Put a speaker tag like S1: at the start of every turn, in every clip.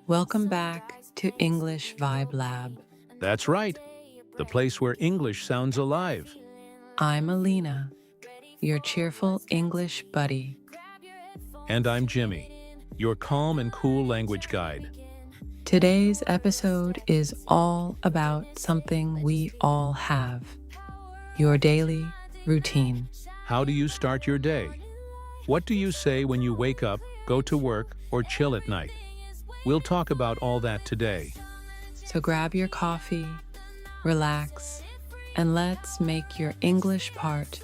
S1: Welcome back to English Vibe Lab.
S2: That's right, the place where English sounds alive.
S1: I'm Alina, your cheerful English buddy.
S2: And I'm Jimmy, your calm and cool language guide.
S1: Today's episode is all about something we all have, your daily routine.
S2: How do you start your day? What do you say when you wake up, go to work, or chill at night? We'll talk about all that today.
S1: So grab your coffee, relax, and let's make your English part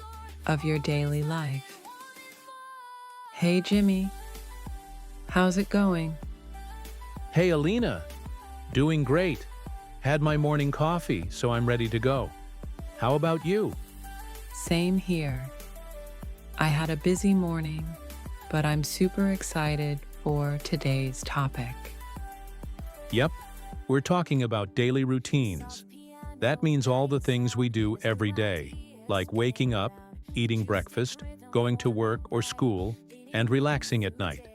S1: of your daily life. Hey Jimmy, how's it going?
S2: Hey Alina, doing great. Had my morning coffee, so I'm ready to go. How about you?
S1: Same here. I had a busy morning, but I'm super excited for today's topic.
S2: Yep, we're talking about daily routines. That means all the things we do every day, like waking up, eating breakfast, going to work or school, and relaxing at night.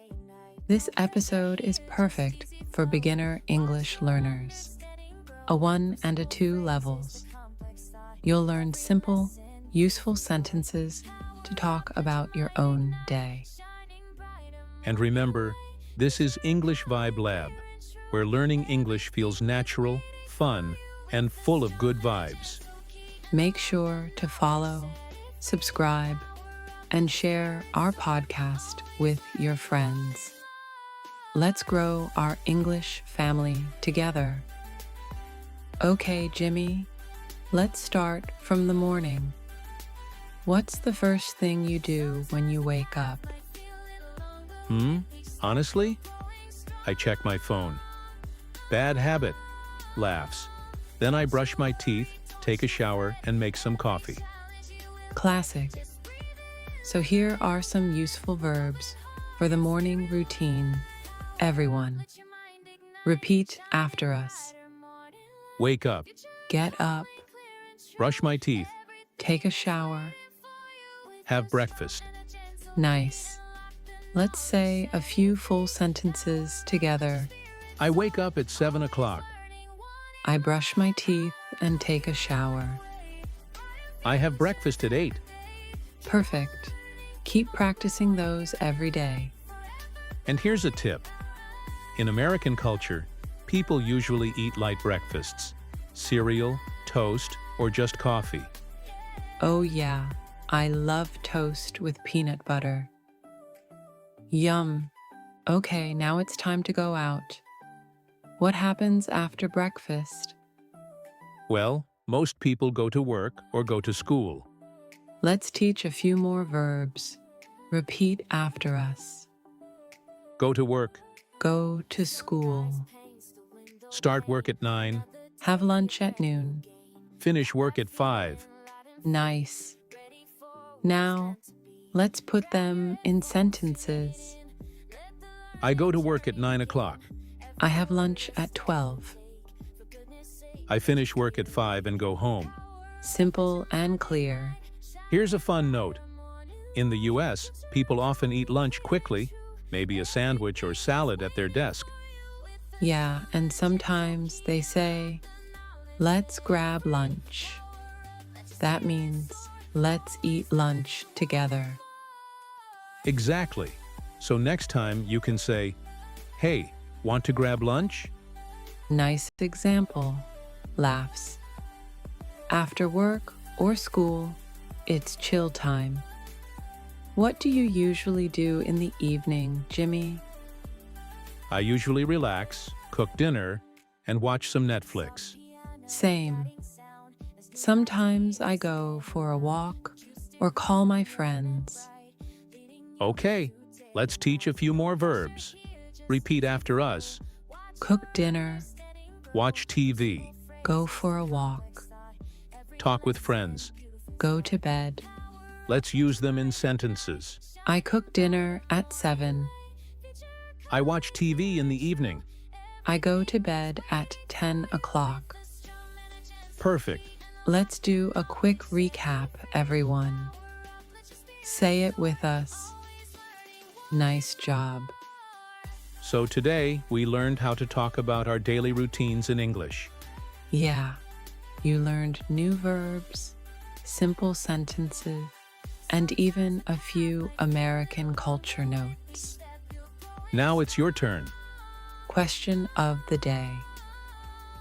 S1: This episode is perfect for beginner English learners, a 1 and a 2 levels. You'll learn simple, useful sentences to talk about your own day.
S2: And remember, this is English Vibe Lab, where learning English feels natural, fun, and full of good vibes.
S1: Make sure to follow, subscribe, and share our podcast with your friends. Let's grow our English family together. Okay, Jimmy, let's start from the morning. What's the first thing you do when you wake up?
S2: Honestly? I check my phone. Bad habit. Laughs. Then I brush my teeth, take a shower, and make some coffee.
S1: Classic. So here are some useful verbs for the morning routine. Everyone, repeat after us.
S2: Wake up.
S1: Get up,
S2: Brush my teeth.
S1: take a shower.
S2: Have breakfast.
S1: Nice. Let's say a few full sentences together.
S2: I wake up at 7 o'clock.
S1: I brush my teeth and take a shower.
S2: I have breakfast at 8.
S1: Perfect. Keep practicing those every day.
S2: And here's a tip. In American culture, people usually eat light breakfasts, cereal, toast, or just coffee.
S1: Oh yeah, I love toast with peanut butter. Yum. Okay, now it's time to go out. What happens after breakfast?
S2: Well, most people go to work or go to school.
S1: Let's teach a few more verbs. Repeat after us.
S2: Go to work.
S1: Go to school.
S2: Start work at 9.
S1: Have lunch at noon.
S2: Finish work at 5.
S1: Nice. Now, let's put them in sentences.
S2: I go to work at 9 o'clock.
S1: I have lunch at 12.
S2: I finish work at 5 and go home.
S1: Simple and clear.
S2: Here's a fun note. In the US, people often eat lunch quickly, maybe a sandwich or salad at their desk.
S1: Yeah, and sometimes they say, let's grab lunch. That means let's eat lunch together.
S2: Exactly. So next time you can say, hey, want to grab lunch?
S1: Nice example. Laughs. After work or school, it's chill time. What do you usually do in the evening, Jimmy?
S2: I usually relax, cook dinner, and watch some Netflix.
S1: Same. Sometimes I go for a walk or call my friends.
S2: Okay, let's teach a few more verbs. Repeat after us.
S1: Cook dinner,
S2: Watch TV.
S1: go for a walk,
S2: Talk with friends.
S1: go to bed.
S2: Let's use them in sentences.
S1: I cook dinner at 7.
S2: I watch TV in the evening.
S1: I go to bed at 10 o'clock.
S2: Perfect.
S1: Let's do a quick recap, everyone. Say it with us. Nice job.
S2: So today, we learned how to talk about our daily routines in English.
S1: Yeah, you learned new verbs, simple sentences, and even a few American culture notes.
S2: Now it's your turn.
S1: Question of the day.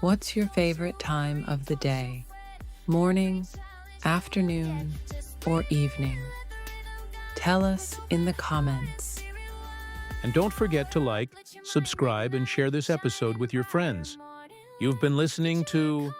S1: What's your favorite time of the day? Morning, afternoon, or evening? Tell us in the comments.
S2: And don't forget to like, subscribe, and share this episode with your friends. You've been listening to